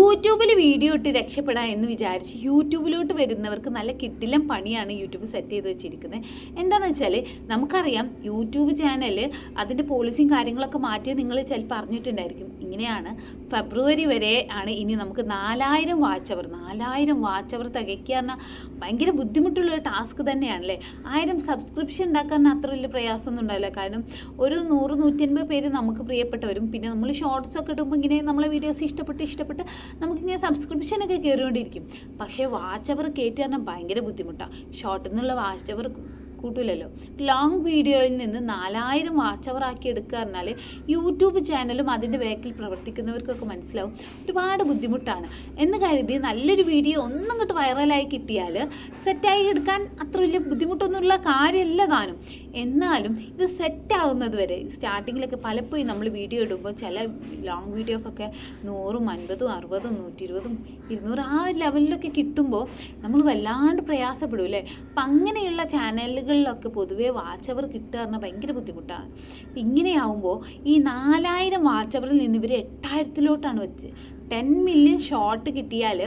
യൂട്യൂബിൽ വീഡിയോ ഇട്ട് രക്ഷപ്പെടാം എന്ന് വിചാരിച്ച് യൂട്യൂബിലോട്ട് വരുന്നവർക്ക് നല്ല കിടിലൻ പണിയാണ് യൂട്യൂബ് സെറ്റ് ചെയ്ത് വെച്ചിരിക്കുന്നത്. എന്താണെന്ന് വെച്ചാൽ നമുക്കറിയാം യൂട്യൂബ് ചാനൽ അതിൻ്റെ പോളിസിയും കാര്യങ്ങളൊക്കെ മാറ്റി നിങ്ങൾ ചിലപ്പോൾ അറിഞ്ഞിട്ടുണ്ടായിരിക്കും. ഇങ്ങനെയാണ് ഫെബ്രുവരി വരെ ആണ് ഇനി നമുക്ക് 4000 വാച്ച് അവർ തികയ്ക്കുക പറഞ്ഞാൽ ഭയങ്കര ബുദ്ധിമുട്ടുള്ളൊരു ടാസ്ക് തന്നെയാണല്ലേ. 1000 സബ്സ്ക്രിപ്ഷൻ ഉണ്ടാക്കാൻ അത്ര വലിയ പ്രയാസമൊന്നും ഉണ്ടാവില്ല. കാരണം ഒരു 100-150 പേര് നമുക്ക് പ്രിയപ്പെട്ടവരും പിന്നെ നമ്മൾ ഷോർട്സ് ഒക്കെ ഇടുമ്പോൾ ഇങ്ങനെ നമ്മളെ വീഡിയോസ് ഇഷ്ടപ്പെട്ട് നമുക്കിങ്ങനെ സബ്സ്ക്രിപ്ഷനൊക്കെ കയറിക്കൊണ്ടിരിക്കും. പക്ഷേ വാച്ച് അവർ കയറ്റി പറഞ്ഞാൽ ഭയങ്കര ബുദ്ധിമുട്ടാണ്. ഷോർട്ടിൽ നിന്നുള്ള വാച്ച് അവർ കൂട്ടില്ലല്ലോ. ലോങ് വീഡിയോയിൽ നിന്ന് 4000 വാച്ച് അവർ ആക്കി എടുക്കുക പറഞ്ഞാൽ യൂട്യൂബ് ചാനലും അതിൻ്റെ ബാക്കിൽ പ്രവർത്തിക്കുന്നവർക്കൊക്കെ മനസ്സിലാവും ഒരുപാട് ബുദ്ധിമുട്ടാണ് എന്ന് കരുതി നല്ലൊരു വീഡിയോ ഒന്നും ഇങ്ങോട്ട് വൈറലായി കിട്ടിയാൽ സെറ്റായി എടുക്കാൻ അത്ര വലിയ ബുദ്ധിമുട്ടൊന്നുമുള്ള കാര്യമല്ല താനും. എന്നാലും ഇത് സെറ്റാവുന്നത് വരെ സ്റ്റാർട്ടിങ്ങിലൊക്കെ പലപ്പോഴും നമ്മൾ വീഡിയോ ഇടുമ്പോൾ ചില ലോങ് വീഡിയോക്കൊക്കെ 100, 50, 60, 120, 200 ആ ലെവലിലൊക്കെ കിട്ടുമ്പോൾ നമ്മൾ വല്ലാണ്ട് പ്രയാസപ്പെടും അല്ലേ. അപ്പം അങ്ങനെയുള്ള ചാനലുകളിലൊക്കെ പൊതുവേ വാച്ച് അവർ കിട്ടുക പറഞ്ഞാൽ ഭയങ്കര ബുദ്ധിമുട്ടാണ്. ഇങ്ങനെയാവുമ്പോൾ ഈ 4000 വാച്ച് അവറിൽ നിന്ന് ഇവർ 8000-ലോട്ടാണ് വെച്ച് 10 മില്യൺ ഷോർട്ട് കിട്ടിയാൽ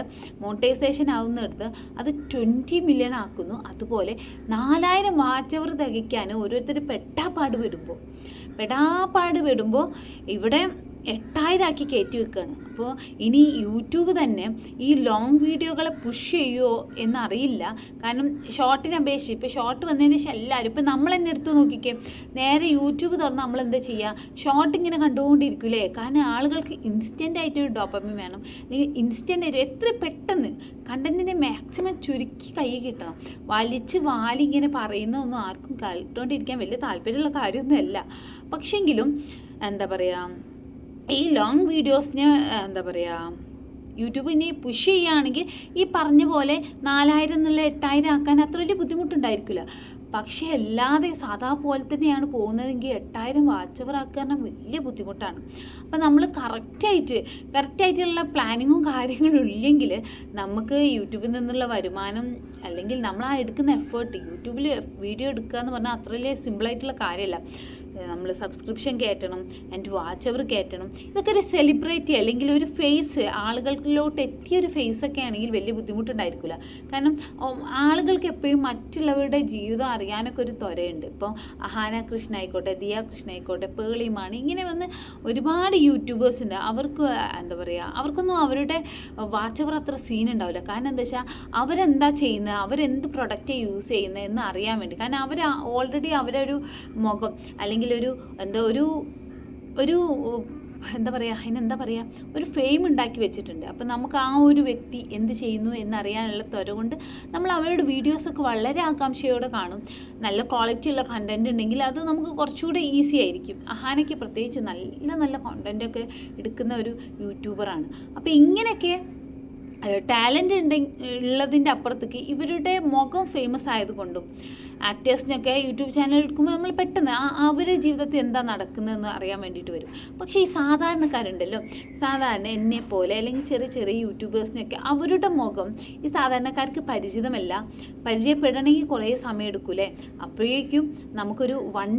മോണിറ്റൈസേഷൻ ആവുന്നിടത്ത് അത് 20 മില്യൺ ആക്കുന്നു. അതുപോലെ 4000 വാച്ച് അവർ തികയ്ക്കാൻ ഓരോരുത്തർ പെടാപ്പാട് വിടുമ്പോൾ ഇവിടെ 8000 ആക്കി കയറ്റി വെക്കുകയാണ്. അപ്പോൾ ഇനി യൂട്യൂബ് തന്നെ ഈ ലോങ് വീഡിയോകളെ പുഷ് ചെയ്യുമോ എന്നറിയില്ല. കാരണം ഷോർട്ടിനെ അപേക്ഷിച്ച് ഇപ്പോൾ ഷോർട്ട് വന്നതിന് ശേഷം എല്ലാവരും ഇപ്പോൾ നമ്മൾ തന്നെ എടുത്ത് നോക്കിക്കേ, നേരെ യൂട്യൂബ് തുറന്ന് നമ്മൾ എന്താ ചെയ്യുക, ഷോർട്ട് ഇങ്ങനെ കണ്ടുകൊണ്ടിരിക്കൂലേ. കാരണം ആളുകൾക്ക് ഇൻസ്റ്റൻ്റ് ആയിട്ടൊരു ഡോപ്പമിൻ വേണം, അല്ലെങ്കിൽ ഇൻസ്റ്റൻ്റ് ആയിട്ട് എത്ര പെട്ടെന്ന് കണ്ടൻറ്റിനെ മാക്സിമം ചുരുക്കി കൈ കിട്ടണം. വലിച്ച് വാലി ഇങ്ങനെ പറയുന്നതൊന്നും ആർക്കും കേട്ടുകൊണ്ടിരിക്കാൻ വലിയ താല്പര്യമുള്ള കാര്യമൊന്നുമല്ല. പക്ഷെങ്കിലും എന്താ പറയുക, ഈ ലോങ് വീഡിയോസിന് എന്താ പറയുക യൂട്യൂബ് ഇനി പുഷ് ചെയ്യുകയാണെങ്കിൽ ഈ പറഞ്ഞ പോലെ 4000 എന്നുള്ള 8000 ആക്കാൻ അത്ര വലിയ ബുദ്ധിമുട്ടുണ്ടായിരിക്കില്ല. പക്ഷേ അല്ലാതെ സാധാ പോലെ തന്നെയാണ് പോകുന്നതെങ്കിൽ 8000 വാച്ച് അവർ ആക്കാൻ വലിയ ബുദ്ധിമുട്ടാണ്. അപ്പം നമ്മൾ കറക്റ്റായിട്ടുള്ള പ്ലാനിങ്ങും കാര്യങ്ങളും ഇല്ലെങ്കിൽ നമുക്ക് യൂട്യൂബിൽ നിന്നുള്ള വരുമാനം അല്ലെങ്കിൽ നമ്മൾ ആ എടുക്കുന്ന എഫേർട്ട്, യൂട്യൂബിൽ വീഡിയോ എടുക്കുക എന്ന് പറഞ്ഞാൽ അത്ര വലിയ സിമ്പിളായിട്ടുള്ള കാര്യമല്ല. നമ്മൾ സബ്സ്ക്രിപ്ഷൻ കയറ്റണം, എൻ്റെ വാച്ച് അവർ കയറ്റണം, ഇതൊക്കെ ഒരു സെലിബ്രിറ്റി അല്ലെങ്കിൽ ഒരു ഫേസ് ആളുകളിലോട്ട് എത്തിയൊരു ഫേസൊക്കെ ആണെങ്കിൽ വലിയ ബുദ്ധിമുട്ടുണ്ടായിരിക്കില്ല. കാരണം ആളുകൾക്ക് എപ്പോഴും മറ്റുള്ളവരുടെ ജീവിതം അറിയാനൊക്കെ ഒരു ത്വരയുണ്ട്. ഇപ്പോൾ അഹാന കൃഷ്ണ ആയിക്കോട്ടെ, ദിയ കൃഷ്ണ ആയിക്കോട്ടെ, പേളിമാണി, ഇങ്ങനെ വന്ന് ഒരുപാട് യൂട്യൂബേഴ്സ് ഉണ്ട്. അവർക്ക് എന്താ പറയുക, അവർക്കൊന്നും അവരുടെ വാച്ച് അവർ അത്ര സീൻ ഉണ്ടാവില്ല. കാരണം എന്താ വെച്ചാൽ അവരെന്താ ചെയ്യുന്നത്, അവരെന്ത് പ്രൊഡക്റ്റ് യൂസ് ചെയ്യുന്നത് എന്ന് അറിയാൻ വേണ്ടി. കാരണം അവർ ഓൾറെഡി അവരൊരു മുഖം അല്ലെങ്കിൽ ഒരു ഫെയിം ഉണ്ടാക്കി വെച്ചിട്ടുണ്ട്. അപ്പം നമുക്ക് ആ ഒരു വ്യക്തി എന്ത് ചെയ്യുന്നു എന്നറിയാനുള്ള ത്വര കൊണ്ട് നമ്മൾ അവരുടെ വീഡിയോസൊക്കെ വളരെ ആകാംക്ഷയോടെ കാണും. നല്ല ക്വാളിറ്റി ഉള്ള കണ്ടൻറ് ഉണ്ടെങ്കിൽ അത് നമുക്ക് കുറച്ചുകൂടെ ഈസി ആയിരിക്കും. അഹാനയ്ക്ക് പ്രത്യേകിച്ച് നല്ല കണ്ടൻറ്റൊക്കെ എടുക്കുന്ന ഒരു യൂട്യൂബറാണ്. അപ്പോൾ ഇങ്ങനെയൊക്കെ ടാലൻ്റ് ഉള്ളതിൻ്റെ അപ്പുറത്തേക്ക് ഇവരുടെ മുഖം ഫേമസ് ആയതുകൊണ്ടും ആക്ടേഴ്സിനൊക്കെ യൂട്യൂബ് ചാനൽ എടുക്കുമ്പോൾ നമ്മൾ പെട്ടെന്ന് അവരുടെ ജീവിതത്തിൽ എന്താ നടക്കുന്നതെന്ന് അറിയാൻ വേണ്ടിയിട്ട് വരും. പക്ഷേ ഈ സാധാരണക്കാരുണ്ടല്ലോ, സാധാരണ എന്നെപ്പോലെ അല്ലെങ്കിൽ ചെറിയ യൂട്യൂബേഴ്സിനൊക്കെ അവരുടെ മുഖം ഈ സാധാരണക്കാർക്ക് പരിചിതമല്ല. പരിചയപ്പെടണമെങ്കിൽ കുറേ സമയം എടുക്കൂലേ. അപ്പോഴേക്കും നമുക്കൊരു 1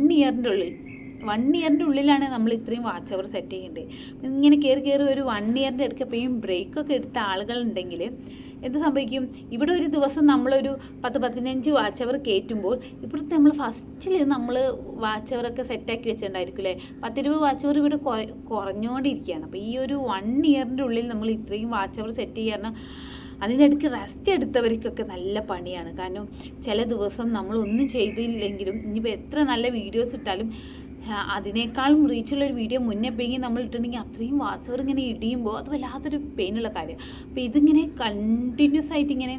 ഇയറിൻ്റെ ഉള്ളിലാണ് നമ്മൾ ഇത്രയും വാച്ച് അവർ സെറ്റ് ചെയ്യേണ്ടത്. ഇങ്ങനെ കയറി ഒരു 1 ഇയറിൻ്റെ ഇടയ്ക്കപ്പോഴും ബ്രേക്കൊക്കെ എടുത്ത ആളുകളുണ്ടെങ്കിൽ എന്ത് സംഭവിക്കും, ഇവിടെ ഒരു ദിവസം നമ്മളൊരു 10-15 വാച്ച് അവർ കയറ്റുമ്പോൾ ഇപ്പോഴത്തെ നമ്മൾ ഫസ്റ്റിൽ നമ്മൾ വാച്ച് അവറൊക്കെ സെറ്റാക്കി വെച്ചിട്ടുണ്ടായിരിക്കും 10-20 വാച്ച് അവർ ഇവിടെ കുറഞ്ഞുകൊണ്ടിരിക്കുകയാണ്. അപ്പോൾ ഈ ഒരു 1 ഇയറിൻ്റെ ഉള്ളിൽ നമ്മൾ ഇത്രയും വാച്ച് അവർ സെറ്റ് ചെയ്യാൻ അതിൻ്റെ ഇടയ്ക്ക് റെസ്റ്റ് എടുത്തവർക്കൊക്കെ നല്ല പണിയാണ്. കാരണം ചില ദിവസം നമ്മളൊന്നും ചെയ്തില്ലെങ്കിലും ഇനിയിപ്പോൾ എത്ര നല്ല വീഡിയോസ് ഇട്ടാലും അതിനേക്കാളും റീച്ചുള്ളൊരു വീഡിയോ മുന്നേ പോയി നമ്മൾ ഇട്ടിട്ടുണ്ടെങ്കിൽ അത്രയും വാച്ച് അവർ ഇങ്ങനെ ഇടിയുമ്പോൾ അത് വല്ലാത്തൊരു പെയിനുള്ള കാര്യം. അപ്പോൾ ഇതിങ്ങനെ കണ്ടിന്യൂസ് ആയിട്ട് ഇങ്ങനെ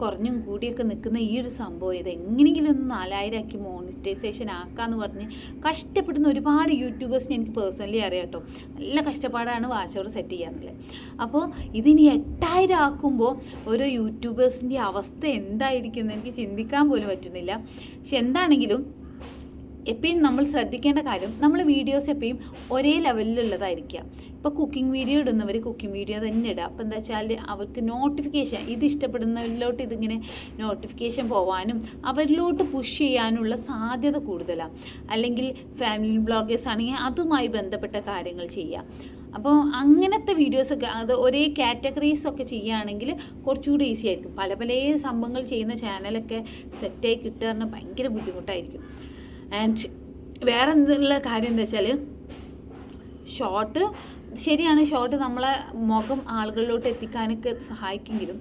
കുറഞ്ഞും കൂടിയൊക്കെ നിൽക്കുന്ന ഈ ഒരു സംഭവം ഇത് എങ്ങനെയെങ്കിലും ഒന്ന് 4000 ആക്കി മോണിറ്റൈസേഷൻ ആക്കാമെന്ന് പറഞ്ഞ് കഷ്ടപ്പെടുന്ന ഒരുപാട് യൂട്യൂബേഴ്സിനെ എനിക്ക് പേഴ്സണലി അറിയാം കേട്ടോ. നല്ല കഷ്ടപ്പാടാണ് വാച്ച് അവർ സെറ്റ് ചെയ്യാറുള്ളത്. അപ്പോൾ ഇതിനി 8000 ആക്കുമ്പോൾ ഓരോ യൂട്യൂബേഴ്സിൻ്റെ അവസ്ഥ എന്തായിരിക്കും എനിക്ക് ചിന്തിക്കാൻ പോലും പറ്റുന്നില്ല. പക്ഷെ എന്താണെങ്കിലും എപ്പോഴും നമ്മൾ ശ്രദ്ധിക്കേണ്ട കാര്യം, നമ്മൾ വീഡിയോസ് എപ്പോഴും ഒരേ ലെവലിലുള്ളതായിരിക്കുക. ഇപ്പോൾ കുക്കിംഗ് വീഡിയോ ഇടുന്നവർ കുക്കിംഗ് വീഡിയോ തന്നെ ഇടുക. അപ്പോൾ എന്താ വെച്ചാൽ അവർക്ക് നോട്ടിഫിക്കേഷൻ, ഇത് ഇഷ്ടപ്പെടുന്നവരിലോട്ട് ഇതിങ്ങനെ നോട്ടിഫിക്കേഷൻ പോകാനും അവരിലോട്ട് പുഷ് ചെയ്യാനുള്ള സാധ്യത കൂടുതലാണ്. അല്ലെങ്കിൽ ഫാമിലി ബ്ലോഗേഴ്സ് ആണെങ്കിൽ അതുമായി ബന്ധപ്പെട്ട കാര്യങ്ങൾ ചെയ്യുക. അപ്പോൾ അങ്ങനത്തെ വീഡിയോസൊക്കെ അത് ഒരേ കാറ്റഗറീസൊക്കെ ചെയ്യുകയാണെങ്കിൽ കുറച്ചുകൂടി ഈസി ആയിരിക്കും. പല പല സംഭവങ്ങൾ ചെയ്യുന്ന ചാനലൊക്കെ സെറ്റായി കിട്ടുക പറഞ്ഞാൽ ഭയങ്കര ബുദ്ധിമുട്ടായിരിക്കും. ആൻഡ് വേറെ എന്തുള്ള കാര്യം എന്താ വെച്ചാൽ ഷോർട്ട് ശരിയാണ്, ഷോർട്ട് നമ്മളെ മുഖം ആളുകളിലോട്ട് എത്തിക്കാനൊക്കെ സഹായിക്കുമെങ്കിലും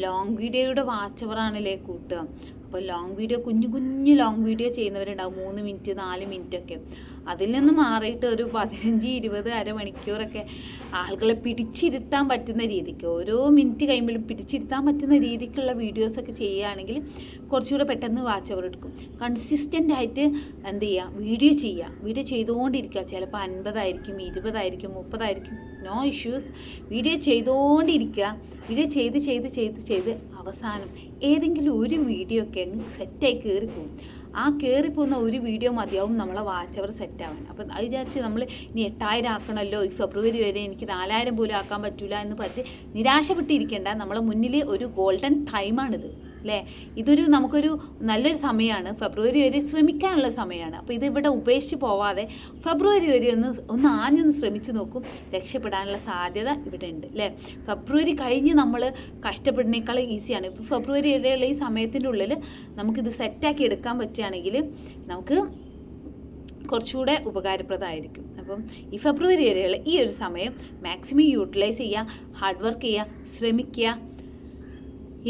ലോങ് വീഡിയോയുടെ വാച്ച് അവറാണല്ലേ കൂട്ടുക. അപ്പോൾ ലോങ് വീഡിയോ കുഞ്ഞു ലോങ് വീഡിയോ ചെയ്യുന്നവരുണ്ടാവും 3 മിനിറ്റ് 4 മിനിറ്റൊക്കെ. അതിൽ നിന്ന് മാറിയിട്ട് ഒരു 15-20 അരമണിക്കൂറൊക്കെ ആളുകളെ പിടിച്ചിരുത്താൻ പറ്റുന്ന രീതിക്ക്, ഓരോ മിനിറ്റ് കഴിയുമ്പോഴും പിടിച്ചിരുത്താൻ പറ്റുന്ന രീതിക്കുള്ള വീഡിയോസൊക്കെ ചെയ്യുകയാണെങ്കിൽ കുറച്ചുകൂടെ പെട്ടെന്ന് വാച്ച് അവർ എടുക്കും. കൺസിസ്റ്റൻ്റ് ആയിട്ട് എന്ത് ചെയ്യുക, വീഡിയോ ചെയ്തുകൊണ്ടിരിക്കുക. ചിലപ്പോൾ 50 ആയിരിക്കും, 20 ആയിരിക്കും, 30 ആയിരിക്കും, നോ ഇഷ്യൂസ്. വീഡിയോ ചെയ്തുകൊണ്ടിരിക്കുക. വീഡിയോ ചെയ്ത് അവസാനം ഏതെങ്കിലും ഒരു വീഡിയോ ഒക്കെ അങ്ങ് സെറ്റായി കയറിപ്പോകും. ആ കയറിപ്പോകുന്ന ഒരു വീഡിയോ മതിയാവും നമ്മളെ വാച്ച് അവർ സെറ്റാവാൻ. അപ്പം അത് വിചാരിച്ച് നമ്മൾ ഇനി 8000 ആക്കണമല്ലോ, ഈ ഫെബ്രുവരി വരെ എനിക്ക് 4000 പോലും ആക്കാൻ പറ്റില്ല എന്ന് പറഞ്ഞ് നിരാശപ്പെട്ടിരിക്കേണ്ട. നമ്മളെ മുന്നിൽ ഒരു ഗോൾഡൻ ടൈമാണിത് അല്ലേ. ഇതൊരു നമുക്കൊരു നല്ലൊരു സമയമാണ്. ഫെബ്രുവരി വരെ ശ്രമിക്കാനുള്ള സമയമാണ്. അപ്പോൾ ഇതിവിടെ ഉപേക്ഷിച്ച് പോവാതെ ഫെബ്രുവരി വരെ ഒന്ന് ആഞ്ഞൊന്ന് ശ്രമിച്ച് നോക്കും. രക്ഷപ്പെടാനുള്ള സാധ്യത ഇവിടെ ഉണ്ട് അല്ലേ. ഫെബ്രുവരി കഴിഞ്ഞ് നമ്മൾ കഷ്ടപ്പെടുന്നേക്കാൾ ഈസിയാണ്. ഇപ്പോൾ ഫെബ്രുവരി വരെയുള്ള ഈ സമയത്തിൻ്റെ ഉള്ളിൽ നമുക്കിത് സെറ്റാക്കി എടുക്കാൻ പറ്റുകയാണെങ്കിൽ നമുക്ക് കുറച്ചുകൂടെ ഉപകാരപ്രദമായിരിക്കും. അപ്പം ഈ ഫെബ്രുവരി വരെയുള്ള ഈ ഒരു സമയം മാക്സിമം യൂട്ടിലൈസ് ചെയ്യുക, ഹാർഡ് വർക്ക് ചെയ്യുക, ശ്രമിക്കുക.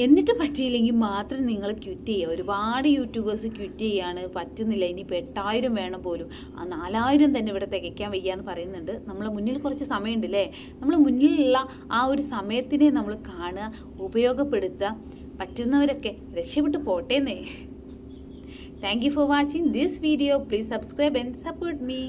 എന്നിട്ട് പറ്റിയില്ലെങ്കിൽ മാത്രം നിങ്ങൾ ക്വിറ്റ് ചെയ്യുക. ഒരുപാട് യൂട്യൂബേഴ്സ് ക്വിറ്റ് ചെയ്യാണ്, പറ്റുന്നില്ല, ഇനിയിപ്പോൾ 8000 വേണം പോലും, ആ 4000 തന്നെ ഇവിടെ തികയ്ക്കാൻ വയ്യ എന്ന് പറയുന്നുണ്ട്. നമ്മളെ മുന്നിൽ കുറച്ച് സമയമുണ്ട് അല്ലേ. നമ്മളെ മുന്നിലുള്ള ആ ഒരു സമയത്തിനെ നമ്മൾ കാണുക, ഉപയോഗപ്പെടുത്തുക. പറ്റുന്നവരൊക്കെ രക്ഷപ്പെട്ടു പോട്ടേന്നേ. Thank you for watching this video. Please subscribe and support me.